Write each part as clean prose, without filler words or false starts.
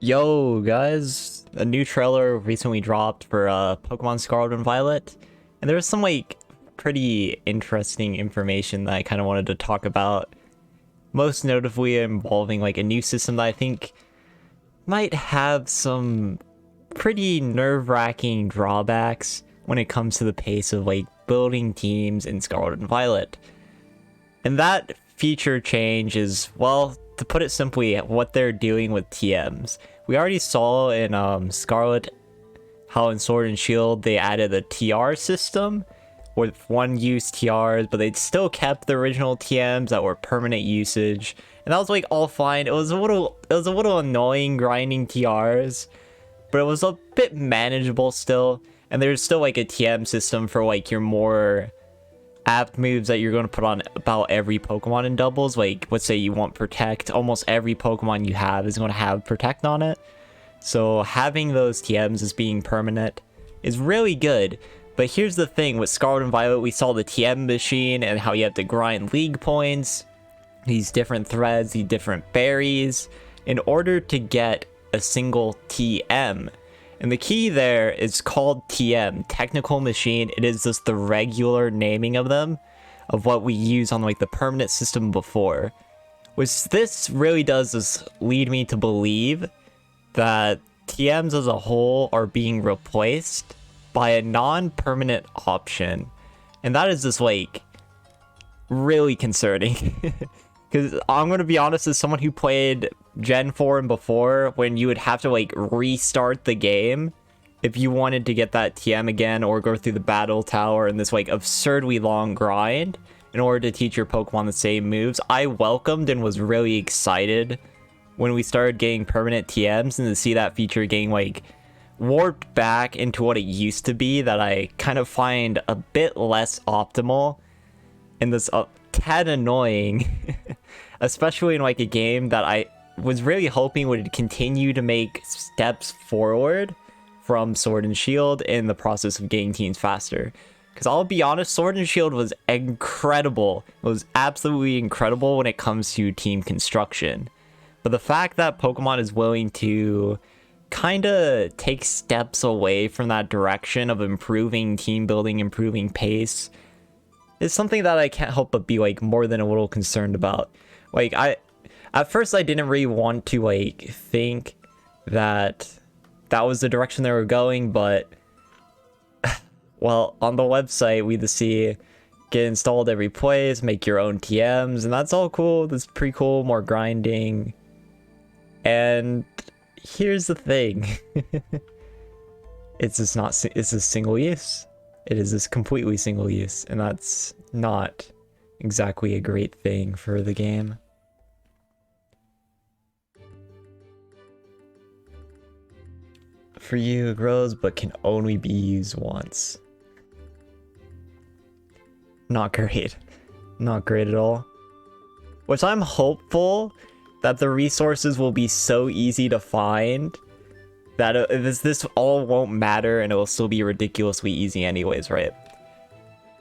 Yo, guys, a new trailer recently dropped for Pokemon Scarlet and Violet, and there was some pretty interesting information that I kind of wanted to talk about, most notably involving a new system that I think might have some pretty nerve-wracking drawbacks when it comes to the pace of building teams in Scarlet and Violet. And that feature change is, well, to put it simply, what they're doing with TMs. We already saw in Scarlet how in Sword and Shield they added a TR system with one-use TRs, but they still kept the original TMs that were permanent usage, and that was all fine. It was a little annoying grinding TRs, but it was a bit manageable still. And there's still a TM system for your more apt moves that you're going to put on about every Pokemon in doubles. Let's say you want Protect, almost every Pokemon you have is going to have Protect on it. So having those TMs as being permanent is really good. But here's the thing, with Scarlet and Violet, we saw the TM machine and how you have to grind league points, these different threads, these different berries, in order to get a single TM. And the key there is called TM, Technical Machine. It is just the regular naming of them, of what we use on the permanent system before. Which this really does is lead me to believe that TMs as a whole are being replaced by a non-permanent option. And that is just really concerning. Because I'm going to be honest, as someone who played Gen 4 and before, when you would have to restart the game if you wanted to get that TM again, or go through the battle tower in this absurdly long grind in order to teach your Pokemon the same moves, I welcomed and was really excited when we started getting permanent TMs, and to see that feature getting warped back into what it used to be, that I kind of find a bit less optimal and this tad annoying. Especially in a game that I was really hoping would continue to make steps forward from Sword and Shield in the process of getting teams faster. Because I'll be honest, Sword and Shield was incredible. It was absolutely incredible when it comes to team construction. But the fact that Pokemon is willing to kind of take steps away from that direction of improving team building, improving pace, is something that I can't help but be more than a little concerned about. At first I didn't really want to think that that was the direction they were going, but well, on the website we just see get installed every place, make your own TMs, and that's all cool. That's pretty cool. More grinding. And here's the thing. It's just single use. It is just completely single use, and that's not exactly a great thing for the game. For you, it grows, but can only be used once. Not great. Not great at all. Which I'm hopeful that the resources will be so easy to find that this all won't matter, and it will still be ridiculously easy anyways, right?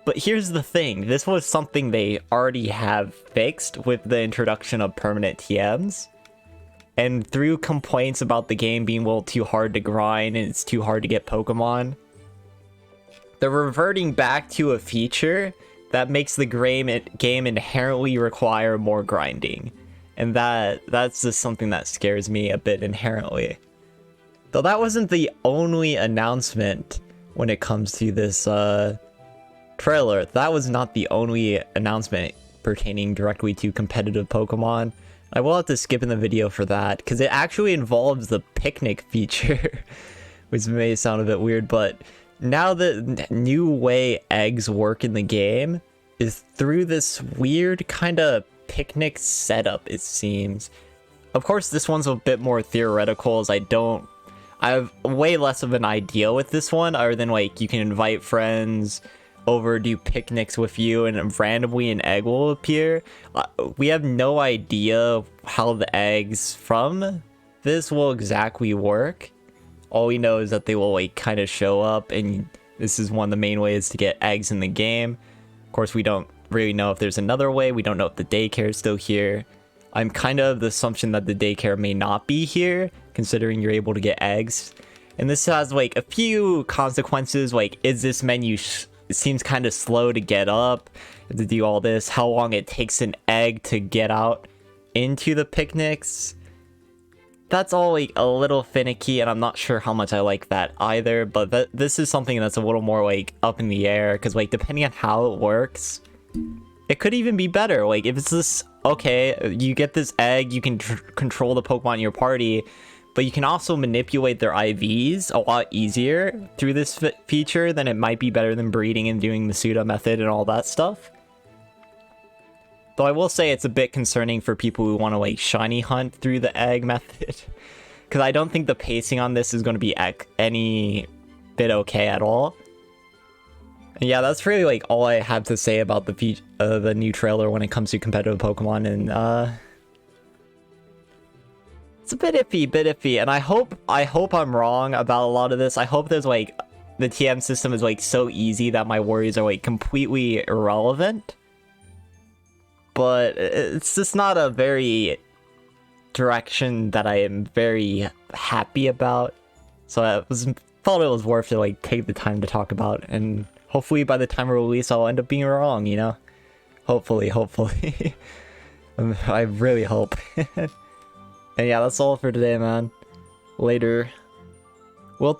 But here's the thing, this was something they already have fixed with the introduction of permanent TMs. And through complaints about the game being a little too hard to grind and it's too hard to get Pokemon, they're reverting back to a feature that makes the game inherently require more grinding. And that's just something that scares me a bit inherently. Though that wasn't the only announcement when it comes to this trailer. That was not the only announcement pertaining directly to competitive Pokemon. I will have to skip in the video for that, because it actually involves the picnic feature, which may sound a bit weird, but now the new way eggs work in the game is through this weird kind of picnic setup, it seems. Of course, this one's a bit more theoretical, as I have way less of an idea with this one, other than you can invite friends over, do picnics with you, and randomly an egg will appear. We have no idea how the eggs from this will exactly work. All we know is that they will kind of show up, and this is one of the main ways to get eggs in the game. Of course, we don't really know if there's another way. We don't know if the daycare is still here. I'm kind of the assumption that the daycare may not be here, considering you're able to get eggs. And this has like a few consequences, like is this menu it seems kind of slow to get up, to do all this, how long it takes an egg to get out into the picnics. That's all like a little finicky, and I'm not sure how much I like that either, but this is something that's a little more like up in the air, because like depending on how it works, it could even be better. Like if it's this, okay, you get this egg, you can control the Pokemon in your party, but you can also manipulate their IVs a lot easier through this feature, then it might be better than breeding and doing the pseudo method and all that stuff. Though I will say it's a bit concerning for people who want to like shiny hunt through the egg method, because I don't think the pacing on this is going to be any bit okay at all. And yeah, that's really like all I have to say about the new trailer when it comes to competitive Pokemon, and it's a bit iffy, and I hope I'm wrong about a lot of this. I hope there's like the TM system is like so easy that my worries are like completely irrelevant. But it's just not a very direction that I am very happy about. So I thought it was worth to like take the time to talk about, and hopefully by the time of release I'll end up being wrong, you know? Hopefully. I really hope. And yeah, that's all for today, man. Later. Well,